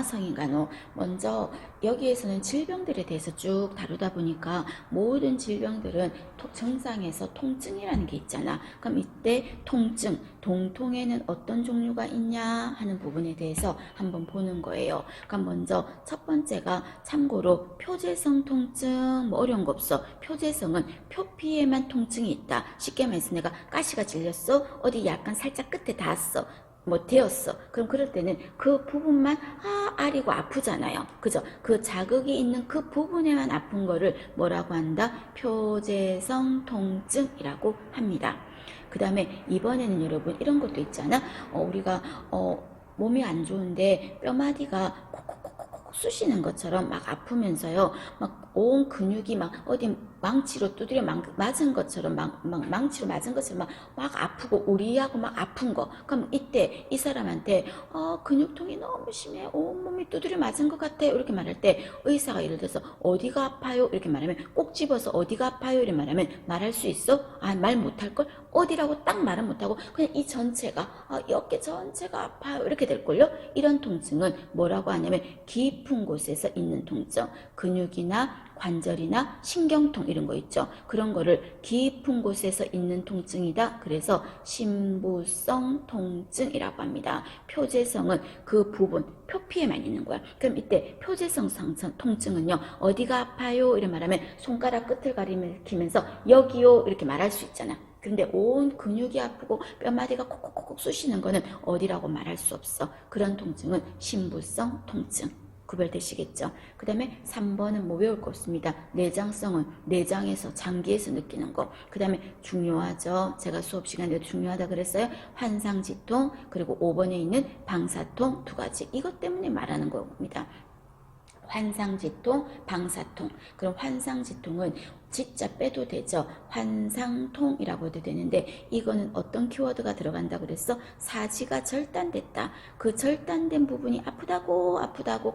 간호와 성인간호. 먼저 여기에서는 질병들에 대해서 쭉 다루다 보니까 모든 질병들은 증상에서 통증이라는 게 있잖아. 그럼 이때 통증, 동통에는 어떤 종류가 있냐 하는 부분에 대해서 한번 보는 거예요. 그럼 먼저 첫 번째가 참고로 표재성 통증 뭐 어려운 거 없어. 표재성은 표피에만 통증이 있다. 쉽게 말해서 내가 가시가 질렸어. 어디 약간 살짝 끝에 닿았어. 뭐 되었어. 그럼 그럴 때는 그 부분만 아리고 아프잖아요. 그죠? 그 자극이 있는 그 부분에만 아픈 거를 뭐라고 한다? 표재성 통증이라고 합니다. 그 다음에 이번에는 여러분 이런 것도 있잖아. 우리가 몸이 안 좋은데 뼈마디가 콕콕콕콕 쑤시는 것처럼 막 아프면서요. 막 온 근육이 막 어디 망치로 두드려 맞은 것처럼 망치로 맞은 것처럼 막 아프고 우리하고 막 아픈 거. 그럼 이때 이 사람한테 근육통이 너무 심해. 온몸이 두드려 맞은 것 같아. 이렇게 말할 때 의사가 예를 들어서 어디가 아파요? 이렇게 말하면 꼭 집어서 어디가 아파요? 이렇게 말하면 말할 수 있어? 말 못할 걸? 어디라고 딱 말은 못하고 그냥 이 전체가 이 어깨 전체가 아파요. 이렇게 될걸요? 이런 통증은 뭐라고 하냐면 깊은 곳에서 있는 통증. 근육이나 관절이나 신경통 이런 거 있죠. 그런 거를 깊은 곳에서 있는 통증이다. 그래서 심부성 통증이라고 합니다. 표재성은 그 부분, 표피에만 있는 거야. 그럼 이때 표재성 통증은요. 어디가 아파요? 이렇게 말하면 손가락 끝을 가리키면서 여기요 이렇게 말할 수 있잖아. 근데 온 근육이 아프고 뼈마디가 콕콕콕 쑤시는 거는 어디라고 말할 수 없어. 그런 통증은 심부성 통증. 구별되시겠죠? 그 다음에 3번은 뭐 외울 거 없습니다. 내장성은 내장에서 장기에서 느끼는 거. 그 다음에 중요하죠. 제가 수업 시간에도 중요하다 그랬어요. 환상지통 그리고 5번에 있는 방사통 두 가지. 이것 때문에 말하는 겁니다. 환상지통, 방사통. 그럼 환상지통은 지자 빼도 되죠. 환상통이라고 해도 되는데 이거는 어떤 키워드가 들어간다 그랬어? 사지가 절단됐다. 그 절단된 부분이 아프다고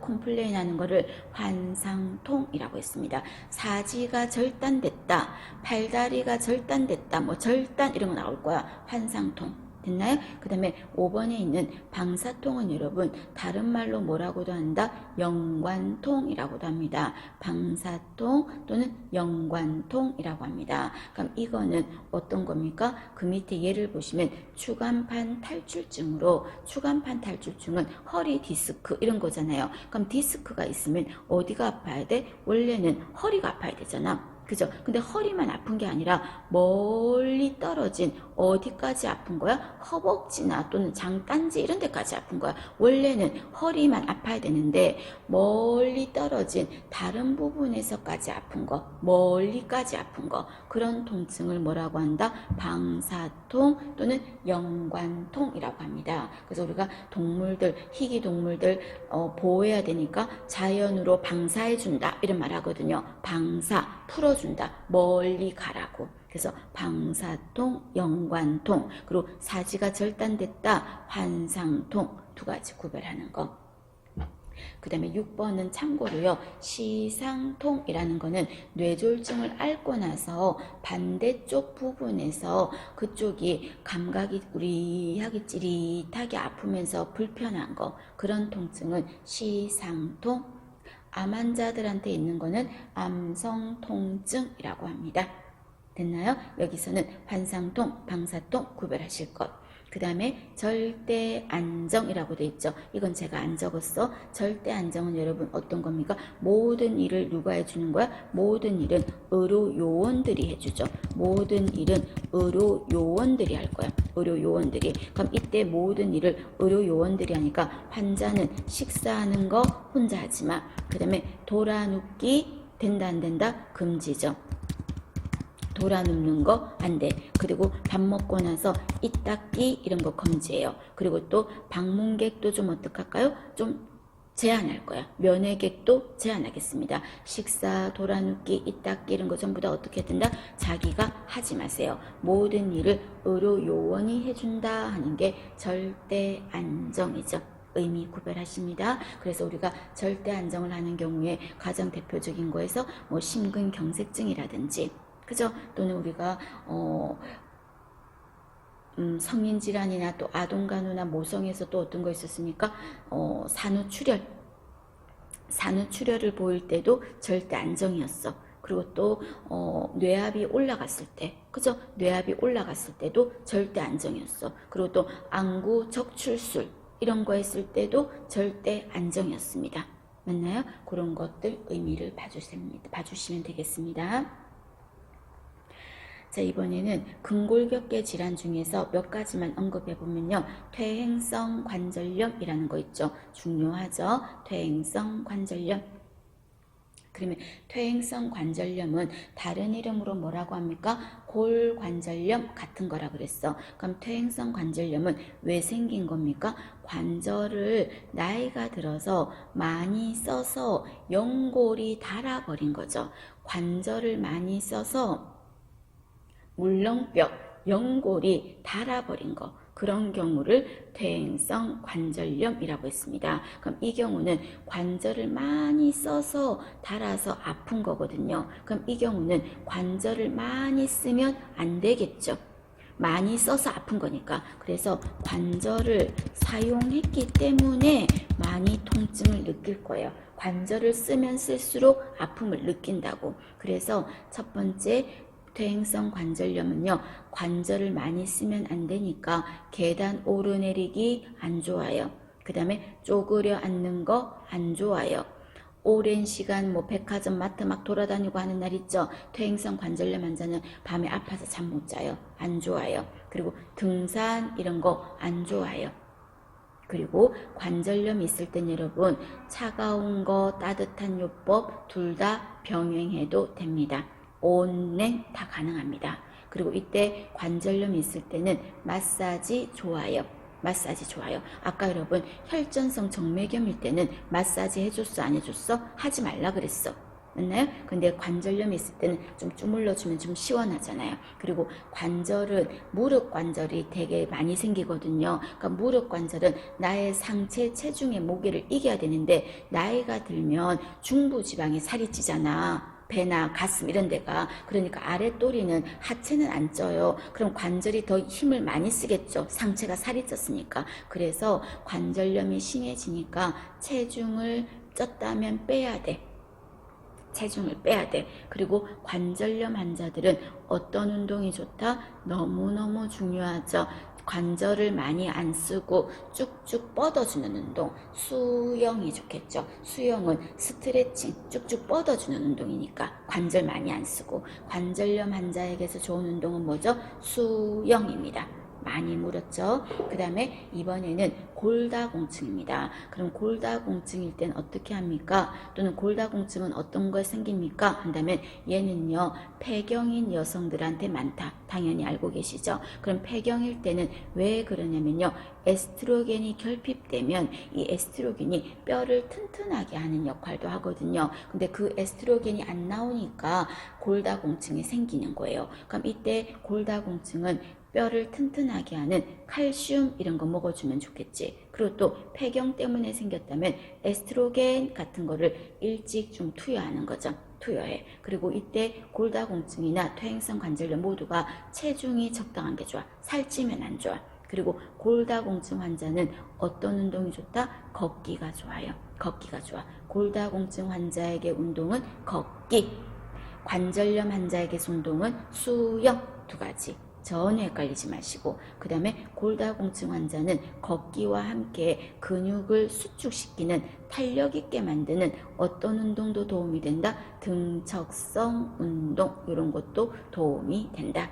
컴플레인 하는 거를 환상통이라고 했습니다. 사지가 절단됐다. 팔다리가 절단됐다. 뭐 절단 이런 거 나올 거야. 환상통. 됐나요? 그 다음에 5번에 있는 방사통은 여러분 다른 말로 뭐라고도 한다? 영관통이라고도 합니다. 방사통 또는 영관통이라고 합니다. 그럼 이거는 어떤 겁니까? 그 밑에 예를 보시면 추간판 탈출증으로 추간판 탈출증은 허리 디스크 이런 거잖아요. 그럼 디스크가 있으면 어디가 아파야 돼? 원래는 허리가 아파야 되잖아. 그죠? 근데 허리만 아픈 게 아니라 멀리 떨어진 어디까지 아픈 거야? 허벅지나 또는 장딴지 이런 데까지 아픈 거야. 원래는 허리만 아파야 되는데 멀리 떨어진 다른 부분에서까지 아픈 거, 멀리까지 아픈 거. 그런 통증을 뭐라고 한다? 방사통 또는 영관통이라고 합니다. 그래서 우리가 동물들, 희귀 동물들 보호해야 되니까 자연으로 방사해준다 이런 말 하거든요. 방사, 풀어준다. 멀리 가라고. 그래서 방사통, 영관통, 그리고 사지가 절단됐다, 환상통 두 가지 구별하는 거. 그 다음에 6번은 참고로요. 시상통이라는 거는 뇌졸중을 앓고 나서 반대쪽 부분에서 그쪽이 감각이 우리하게 찌릿하게 아프면서 불편한 거. 그런 통증은 시상통. 암 환자들한테 있는 거는 암성통증이라고 합니다. 됐나요? 여기서는 환상통, 방사통 구별하실 것. 그 다음에 절대안정이라고 돼 있죠. 이건 제가 안 적었어. 절대안정은 여러분 어떤 겁니까? 모든 일을 누가 해주는 거야? 모든 일은 의료요원들이 해주죠. 모든 일은 의료요원들이 할 거야. 의료요원들이. 그럼 이때 모든 일을 의료요원들이 하니까 환자는 식사하는 거 혼자 하지 마. 그 다음에 돌아눕기 된다 안 된다? 금지죠. 돌아눕는 거 안 돼. 그리고 밥 먹고 나서 이 닦기 이런 거 금지예요. 그리고 또 방문객도 좀 어떡할까요? 좀 제한할 거야. 면회객도 제한하겠습니다. 식사, 돌아눕기, 이 닦기 이런 거 전부 다 어떻게 된다? 자기가 하지 마세요. 모든 일을 의료요원이 해준다 하는 게 절대 안정이죠. 의미 구별하십니다. 그래서 우리가 절대 안정을 하는 경우에 가장 대표적인 거에서 뭐 심근경색증이라든지 그죠? 또는 우리가 성인질환이나 또 아동간호나 모성에서 또 어떤 거 있었습니까? 산후출혈 산후출혈을 보일 때도 절대 안정이었어. 그리고 또 뇌압이 올라갔을 때, 그죠? 뇌압이 올라갔을 때도 절대 안정이었어. 그리고 또 안구 적출술 이런 거 했을 때도 절대 안정이었습니다. 맞나요? 그런 것들 의미를 봐주시면 되겠습니다. 자, 이번에는 근골격계 질환 중에서 몇 가지만 언급해 보면요. 퇴행성 관절염이라는 거 있죠. 중요하죠. 퇴행성 관절염. 그러면 퇴행성 관절염은 다른 이름으로 뭐라고 합니까? 골관절염 같은 거라 그랬어. 그럼 퇴행성 관절염은 왜 생긴 겁니까? 관절을 나이가 들어서 많이 써서 연골이 닳아버린 거죠. 관절을 많이 써서 물렁뼈, 연골이 닳아버린 거, 그런 경우를 퇴행성 관절염이라고 했습니다. 그럼 이 경우는 관절을 많이 써서 닳아서 아픈 거거든요. 그럼 이 경우는 관절을 많이 쓰면 안 되겠죠. 많이 써서 아픈 거니까. 그래서 관절을 사용했기 때문에 많이 통증을 느낄 거예요. 관절을 쓰면 쓸수록 아픔을 느낀다고. 그래서 첫 번째 퇴행성 관절염은요, 관절을 많이 쓰면 안 되니까 계단 오르내리기 안 좋아요. 그 다음에 쪼그려 앉는 거 안 좋아요. 오랜 시간 백화점 마트 막 돌아다니고 하는 날 있죠. 퇴행성 관절염 환자는 밤에 아파서 잠 못 자요. 안 좋아요. 그리고 등산 이런 거 안 좋아요. 그리고 관절염이 있을 땐 여러분 차가운 거 따뜻한 요법 둘 다 병행해도 됩니다. 온냉 다 가능합니다. 그리고 이때 관절염이 있을 때는 마사지 좋아요. 마사지 좋아요. 아까 여러분 혈전성 정맥염일 때는 마사지 해줬어 안 해줬어? 하지 말라 그랬어. 맞나요? 근데 관절염이 있을 때는 좀 주물러주면 좀 시원하잖아요. 그리고 관절은 무릎 관절이 되게 많이 생기거든요. 그러니까 무릎 관절은 나의 상체 체중의 무게를 이겨야 되는데 나이가 들면 중부지방에 살이 찌잖아. 배나 가슴 이런 데가. 그러니까 아랫도리는 하체는 안 쪄요. 그럼 관절이 더 힘을 많이 쓰겠죠. 상체가 살이 쪘으니까. 그래서 관절염이 심해지니까 체중을 쪘다면 빼야 돼. 체중을 빼야 돼. 그리고 관절염 환자들은 어떤 운동이 좋다? 너무너무 중요하죠. 관절을 많이 안 쓰고 쭉쭉 뻗어주는 운동, 수영이 좋겠죠. 수영은 스트레칭, 쭉쭉 뻗어주는 운동이니까 관절 많이 안 쓰고. 관절염 환자에게서 좋은 운동은 뭐죠? 수영입니다. 많이 물었죠. 그 다음에 이번에는 골다공증입니다. 그럼 골다공증일 땐 어떻게 합니까? 또는 골다공증은 어떤 걸 생깁니까? 한다면 얘는요, 폐경인 여성들한테 많다. 당연히 알고 계시죠? 그럼 폐경일 때는 왜 그러냐면요, 에스트로겐이 결핍되면 이 에스트로겐이 뼈를 튼튼하게 하는 역할도 하거든요. 근데 그 에스트로겐이 안 나오니까 골다공증이 생기는 거예요. 그럼 이때 골다공증은 뼈를 튼튼하게 하는 칼슘 이런 거 먹어주면 좋겠지. 그리고 또 폐경 때문에 생겼다면 에스트로겐 같은 거를 일찍 좀 투여하는 거죠. 투여해. 그리고 이때 골다공증이나 퇴행성 관절염 모두가 체중이 적당한 게 좋아. 살찌면 안 좋아. 그리고 골다공증 환자는 어떤 운동이 좋다? 걷기가 좋아요. 걷기가 좋아. 골다공증 환자에게 운동은 걷기. 관절염 환자에게 운동은 수영. 두 가지. 전혀 헷갈리지 마시고. 그 다음에 골다공증 환자는 걷기와 함께 근육을 수축시키는 탄력 있게 만드는 어떤 운동도 도움이 된다? 등척성 운동 이런 것도 도움이 된다.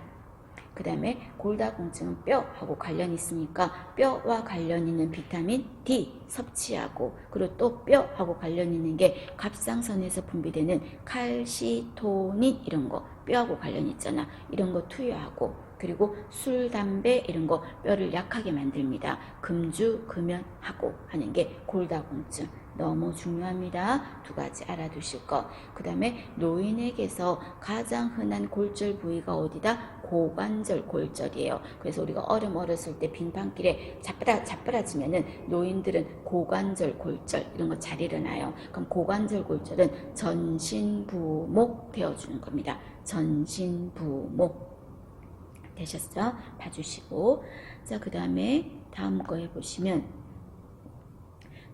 그 다음에 골다공증은 뼈하고 관련이 있으니까 뼈와 관련 있는 비타민 D 섭취하고, 그리고 또 뼈하고 관련 있는 게 갑상선에서 분비되는 칼시토닌 이런 거 뼈하고 관련 있잖아. 이런 거 투여하고, 그리고 술, 담배 이런 거 뼈를 약하게 만듭니다. 금주, 금연하고 하는 게 골다공증. 너무 중요합니다. 두 가지 알아두실 것. 그 다음에 노인에게서 가장 흔한 골절 부위가 어디다? 고관절 골절이에요. 그래서 우리가 어렸을 때 빙판길에 자빠라지면은 노인들은 고관절 골절 이런 거 잘 일어나요. 그럼 고관절 골절은 전신부목 되어주는 겁니다. 전신부목. 되셨죠? 봐주시고. 자, 그 다음에 다음 거 해보시면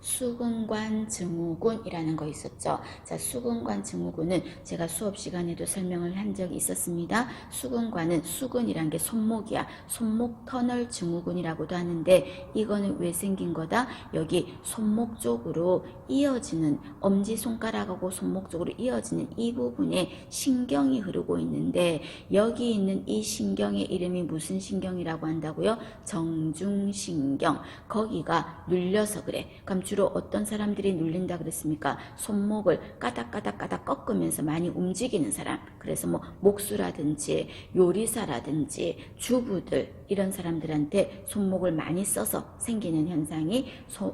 수근관 증후군이라는 거 있었죠. 자, 수근관 증후군은 제가 수업 시간에도 설명을 한 적이 있었습니다. 수근관은 수근이란 게 손목이야. 손목 터널 증후군이라고도 하는데 이거는 왜 생긴 거다? 여기 손목 쪽으로 이어지는 엄지손가락하고 손목 쪽으로 이어지는 이 부분에 신경이 흐르고 있는데 여기 있는 이 신경의 이름이 무슨 신경이라고 한다고요? 정중신경. 거기가 눌려서 그래. 그럼 주로 어떤 사람들이 눌린다 그랬습니까? 손목을 까닥까닥까닥 꺾으면서 많이 움직이는 사람. 그래서 뭐 목수라든지 요리사라든지 주부들 이런 사람들한테 손목을 많이 써서 생기는 현상이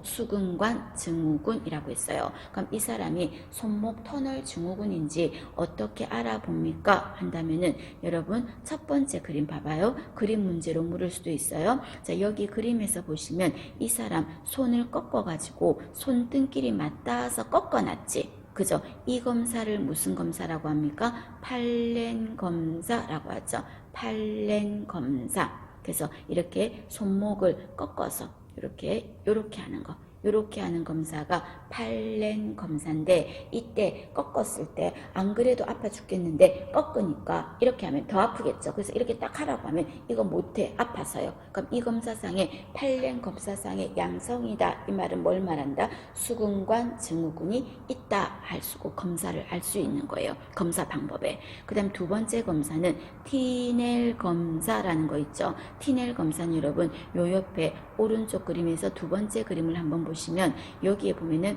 수근관 증후군이라고 했어요. 그럼 이 사람이 손목 터널 증후군인지 어떻게 알아봅니까? 한다면은 여러분 첫 번째 그림 봐봐요. 그림 문제로 물을 수도 있어요. 자, 여기 그림에서 보시면 이 사람 손을 꺾어가지고 손등끼리 맞닿아서 꺾어놨지. 그죠? 이 검사를 무슨 검사라고 합니까? 팔렌 검사라고 하죠. 팔렌 검사. 그래서 이렇게 손목을 꺾어서 이렇게 하는 거. 이렇게 하는 검사가 팔렌 검사인데 이때 꺾었을 때 안 그래도 아파 죽겠는데 꺾으니까 이렇게 하면 더 아프겠죠. 그래서 이렇게 딱 하라고 하면 이거 못해. 아파서요. 그럼 이 검사상에 팔렌 검사상의 양성이다. 이 말은 뭘 말한다? 수근관 증후군이 있다 할 수고 검사를 알 수 있는 거예요. 검사 방법에. 그 다음 두 번째 검사는 티넬 검사라는 거 있죠. 티넬 검사는 여러분 요 옆에 오른쪽 그림에서 두 번째 그림을 한번 보시면 여기에 보면은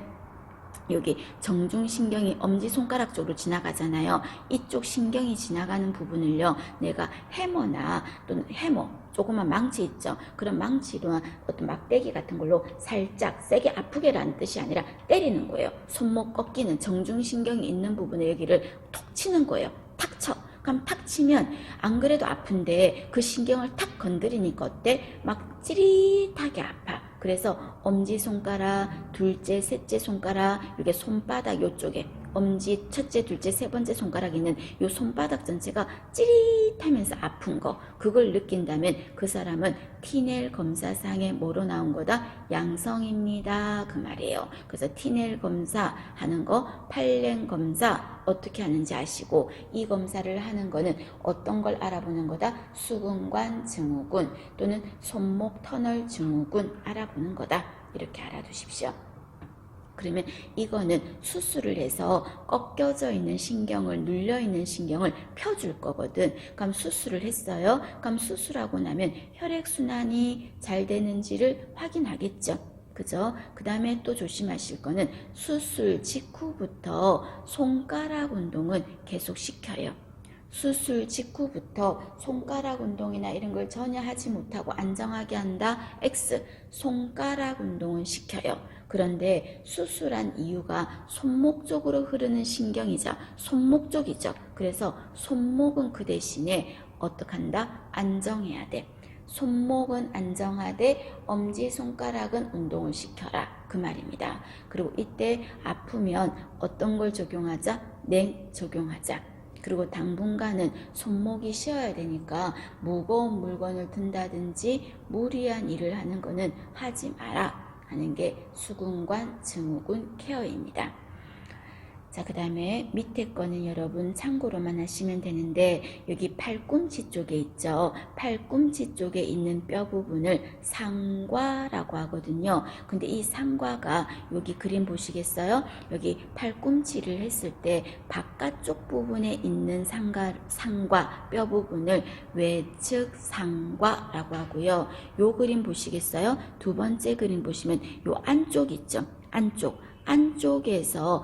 여기 정중신경이 엄지손가락 쪽으로 지나가잖아요. 이쪽 신경이 지나가는 부분을요. 내가 해머나 또는 해머 조그만 망치 있죠. 그런 망치로 어떤 막대기 같은 걸로 살짝 세게 아프게라는 뜻이 아니라 때리는 거예요. 손목 꺾이는 정중신경이 있는 부분에 여기를 톡 치는 거예요. 탁 쳐. 그럼 탁 치면 안 그래도 아픈데 그 신경을 탁 건드리니까 어때? 막 찌릿하게 아파. 그래서 엄지손가락, 둘째, 셋째 손가락, 이게 손바닥 요쪽에 엄지 첫째, 둘째, 세 번째 손가락 있는 요 손바닥 전체가 찌릿하면서 아픈 거 그걸 느낀다면 그 사람은 티넬 검사상에 뭐로 나온 거다? 양성입니다. 그 말이에요. 그래서 티넬 검사 하는 거 팔렌 검사 어떻게 하는지 아시고 이 검사를 하는 거는 어떤 걸 알아보는 거다? 수근관 증후군 또는 손목 터널 증후군 알아보는 거다. 이렇게 알아두십시오. 그러면 이거는 수술을 해서 꺾여져 있는 신경을 눌려 있는 신경을 펴줄 거거든. 그럼 수술을 했어요. 그럼 수술하고 나면 혈액순환이 잘 되는지를 확인하겠죠. 그죠? 그 다음에 또 조심하실 거는 수술 직후부터 손가락 운동은 계속 시켜요. 수술 직후부터 손가락 운동이나 이런 걸 전혀 하지 못하고 안정하게 한다. X. 손가락 운동은 시켜요. 그런데 수술한 이유가 손목 쪽으로 흐르는 신경이자 손목 쪽이죠. 그래서 손목은 그 대신에 어떻게 한다? 안정해야 돼. 손목은 안정하되 엄지손가락은 운동을 시켜라. 그 말입니다. 그리고 이때 아프면 어떤 걸 적용하자? 냉 적용하자. 그리고 당분간은 손목이 쉬어야 되니까 무거운 물건을 든다든지 무리한 일을 하는 거는 하지 마라 하는 게 수근관 증후군 케어입니다. 자, 그 다음에 밑에 거는 여러분 참고로만 하시면 되는데 여기 팔꿈치 쪽에 있죠. 팔꿈치 쪽에 있는 뼈 부분을 상과라고 하거든요. 근데 이 상과가 여기 그림 보시겠어요? 여기 팔꿈치를 했을 때 바깥쪽 부분에 있는 상과 뼈 부분을 외측 상과라고 하고요. 요 그림 보시겠어요? 두 번째 그림 보시면 요 안쪽 있죠. 안쪽에서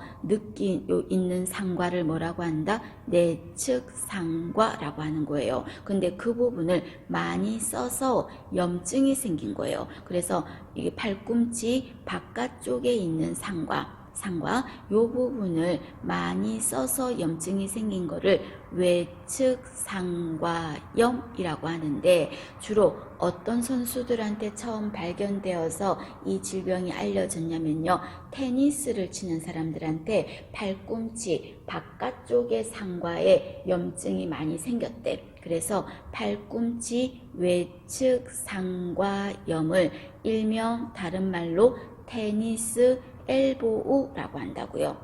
있는 상과를 뭐라고 한다? 내측 상과라고 하는 거예요. 근데 그 부분을 많이 써서 염증이 생긴 거예요. 그래서 이게 팔꿈치 바깥쪽에 있는 상과 요 부분을 많이 써서 염증이 생긴 거를 외측 상과염이라고 하는데 주로 어떤 선수들한테 처음 발견되어서 이 질병이 알려졌냐면요. 테니스를 치는 사람들한테 팔꿈치 바깥쪽의 상과에 염증이 많이 생겼대. 그래서 팔꿈치 외측 상과염을 일명 다른 말로 테니스 엘보우라고 한다고요.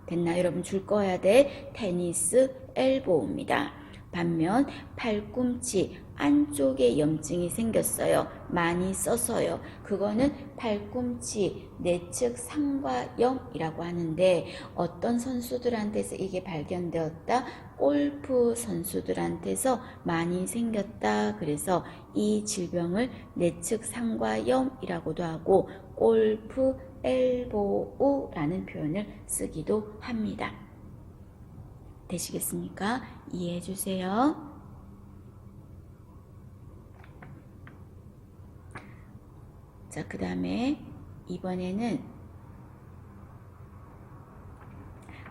됐나? 여러분 줄 거야 돼. 테니스 엘보우입니다. 반면 팔꿈치 안쪽에 염증이 생겼어요. 많이 써서요. 그거는 팔꿈치 내측 상과염이라고 하는데 어떤 선수들한테서 이게 발견되었다? 골프 선수들한테서 많이 생겼다. 그래서 이 질병을 내측 상과염이라고도 하고 골프 엘보우라는 표현을 쓰기도 합니다. 되시겠습니까? 이해해 주세요. 자, 그 다음에 이번에는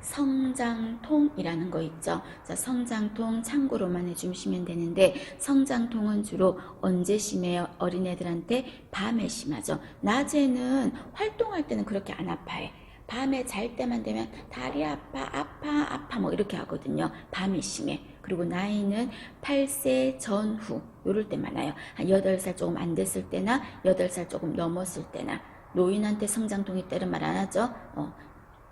성장통이라는 거 있죠. 자, 성장통 참고로만 해주시면 되는데 성장통은 주로 언제 심해요? 어린애들한테 밤에 심하죠. 낮에는 활동할 때는 그렇게 안 아파해. 밤에 잘 때만 되면 다리 아파 뭐 이렇게 하거든요. 밤이 심해. 그리고 나이는 8세 전후 요럴 때 많아요. 한 8살 조금 안 됐을 때나 8살 조금 넘었을 때나 노인한테 성장통이 때는 말 안 하죠.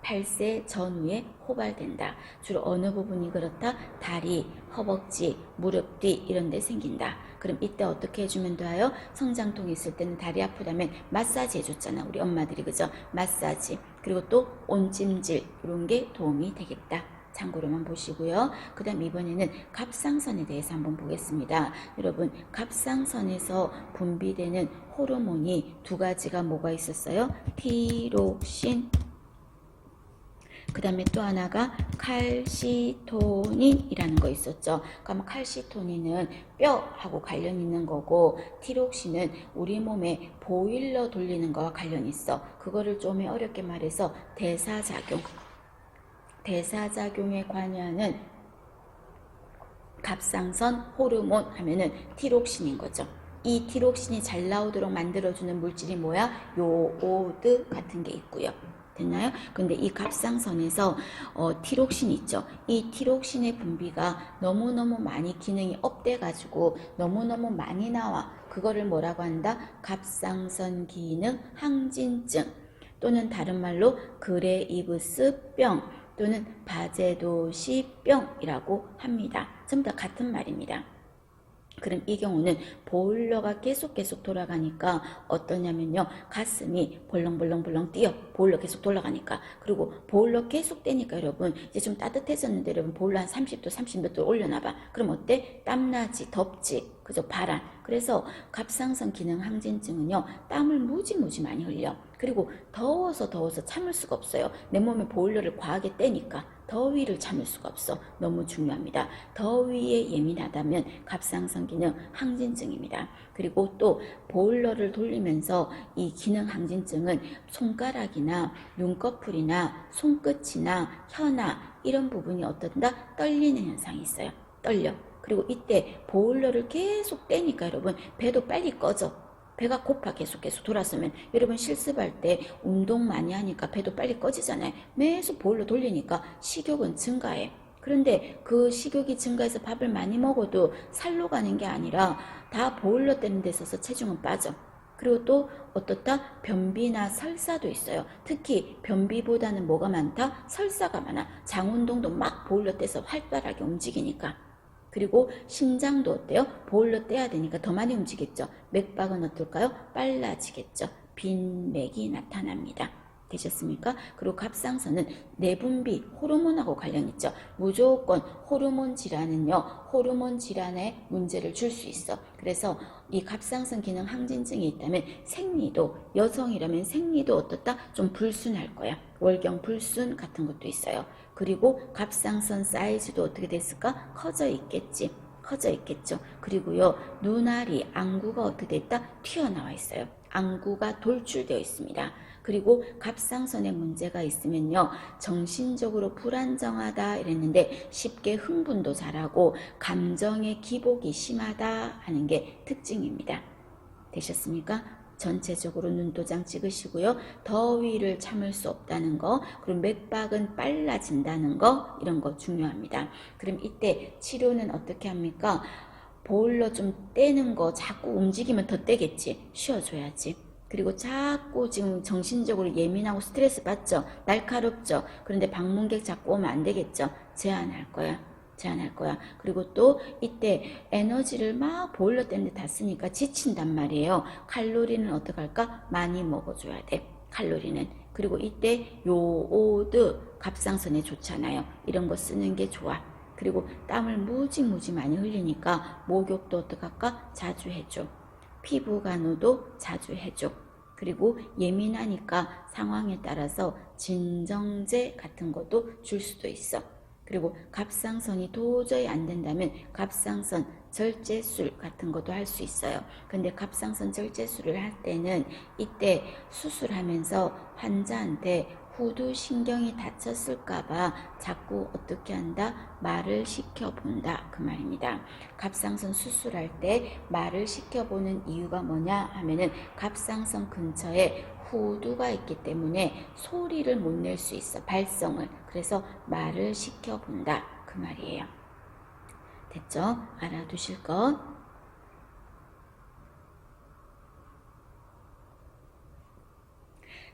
8세 전후에 호발된다. 주로 어느 부분이 그렇다? 다리, 허벅지, 무릎 뒤 이런 데 생긴다. 그럼 이때 어떻게 해주면 돼요? 성장통이 있을 때는 다리 아프다면 마사지 해줬잖아. 우리 엄마들이 그죠? 마사지. 그리고 또 온찜질 이런 게 도움이 되겠다. 참고로만 보시고요. 그 다음 이번에는 갑상선에 대해서 한번 보겠습니다. 여러분 갑상선에서 분비되는 호르몬이 두 가지가 뭐가 있었어요? 티록신, 그 다음에 또 하나가 칼시토닌이라는 거 있었죠. 그럼 칼시토닌은 뼈하고 관련 있는 거고 티록신은 우리 몸에 보일러 돌리는 거와 관련 있어. 그거를 좀 어렵게 말해서 대사작용에 관여하는 갑상선 호르몬 하면은 티록신인 거죠. 이 티록신이 잘 나오도록 만들어주는 물질이 뭐야? 요오드 같은 게 있고요. 됐나요? 근데 이 갑상선에서 티록신 있죠. 이 티록신의 분비가 너무너무 많이 기능이 업돼 가지고 너무너무 많이 나와. 그거를 뭐라고 한다? 갑상선 기능 항진증 또는 다른 말로 그레이브스병 또는 바제도시병이라고 합니다. 전부 다 같은 말입니다. 그럼 이 경우는 보일러가 계속 돌아가니까 어떠냐면요. 가슴이 벌렁벌렁 뛰어. 보일러 계속 돌아가니까. 그리고 보일러 계속 떼니까 여러분 이제 좀 따뜻해졌는데 여러분 보일러 한 30도 30몇 도 올려놔봐. 그럼 어때? 땀나지 덥지 그죠? 바람. 그래서 갑상선 기능 항진증은요. 땀을 무지 많이 흘려. 그리고 더워서 참을 수가 없어요. 내 몸에 보일러를 과하게 떼니까. 더위를 참을 수가 없어. 너무 중요합니다. 더위에 예민하다면 갑상선 기능 항진증입니다. 그리고 또 보일러를 돌리면서 이 기능 항진증은 손가락이나 눈꺼풀이나 손끝이나 혀나 이런 부분이 어떤다? 떨리는 현상이 있어요. 떨려. 그리고 이때 보일러를 계속 떼니까 여러분 배도 빨리 꺼져. 배가 고파 계속 돌았으면 여러분 실습할 때 운동 많이 하니까 배도 빨리 꺼지잖아요. 계속 보일러 돌리니까 식욕은 증가해. 그런데 그 식욕이 증가해서 밥을 많이 먹어도 살로 가는 게 아니라 다 보일러 떼는 데 있어서 체중은 빠져. 그리고 또 어떻다? 변비나 설사도 있어요. 특히 변비보다는 뭐가 많다? 설사가 많아. 장운동도 막 보일러 떼서 활발하게 움직이니까. 그리고 심장도 어때요? 보일러 떼야 되니까 더 많이 움직이겠죠. 맥박은 어떨까요? 빨라지겠죠. 빈맥이 나타납니다. 되셨습니까? 그리고 갑상선은 내분비, 호르몬하고 관련 있죠. 무조건 호르몬 질환은요. 호르몬 질환에 문제를 줄 수 있어. 그래서 이 갑상선 기능 항진증이 있다면 생리도, 여성이라면 생리도 어떻다? 좀 불순할 거야. 월경 불순 같은 것도 있어요. 그리고 갑상선 사이즈도 어떻게 됐을까? 커져 있겠지. 커져 있겠죠. 그리고요. 눈알이, 안구가 어떻게 됐다? 튀어나와 있어요. 안구가 돌출되어 있습니다. 그리고 갑상선에 문제가 있으면요. 정신적으로 불안정하다 이랬는데 쉽게 흥분도 잘하고 감정의 기복이 심하다 하는 게 특징입니다. 되셨습니까? 전체적으로 눈도장 찍으시고요. 더위를 참을 수 없다는 거, 그리고 맥박은 빨라진다는 거, 이런 거 중요합니다. 그럼 이때 치료는 어떻게 합니까? 보일러 좀 떼는 거 자꾸 움직이면 더 떼겠지. 쉬어줘야지. 그리고 자꾸 지금 정신적으로 예민하고 스트레스 받죠. 날카롭죠. 그런데 방문객 자꾸 오면 안 되겠죠. 제한할 거야. 제한할 거야. 그리고 또 이때 에너지를 막 보일러 때문에 다 쓰니까 지친단 말이에요. 칼로리는 어떡할까? 많이 먹어줘야 돼. 칼로리는. 그리고 이때 요오드 갑상선에 좋잖아요. 이런 거 쓰는 게 좋아. 그리고 땀을 무지 많이 흘리니까 목욕도 어떡할까? 자주 해줘. 피부 간호도 자주 해줘. 그리고 예민하니까 상황에 따라서 진정제 같은 것도 줄 수도 있어. 그리고 갑상선이 도저히 안 된다면 갑상선 절제술 같은 것도 할 수 있어요. 근데 갑상선 절제술을 할 때는 이때 수술하면서 환자한테 후두신경이 다쳤을까봐 자꾸 어떻게 한다? 말을 시켜본다. 그 말입니다. 갑상선 수술할 때 말을 시켜보는 이유가 뭐냐 하면은 갑상선 근처에 후두가 있기 때문에 소리를 못 낼 수 있어. 발성을. 그래서 말을 시켜본다. 그 말이에요. 됐죠? 알아두실 것.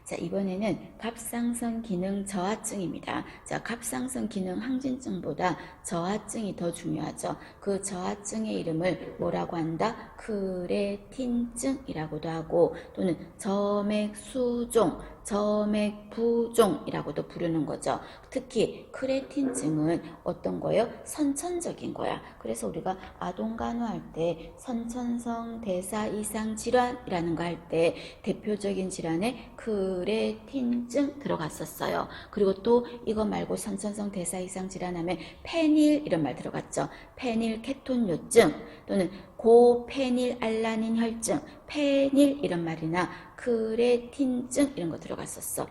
자, 이번에는 갑상선 기능 저하증입니다. 자, 갑상선 기능 항진증보다 저하증이 더 중요하죠. 그 저하증의 이름을 뭐라고 한다? 크레틴증이라고도 하고 또는 점액수종, 점액부종이라고도 부르는 거죠. 특히 크레틴증은 어떤 거예요? 선천적인 거야. 그래서 우리가 아동 간호할 때 선천성 대사 이상 질환이라는 거 할 때 대표적인 질환에 크레틴증 들어갔었어요. 그리고 또 이거 말고 선천성 대사 이상 질환하면 페닐 이런 말 들어갔죠. 페닐 케톤요증 또는 고페닐 알라닌 혈증, 페닐 이런 말이나 크레틴증 이런 거 들어갔었어.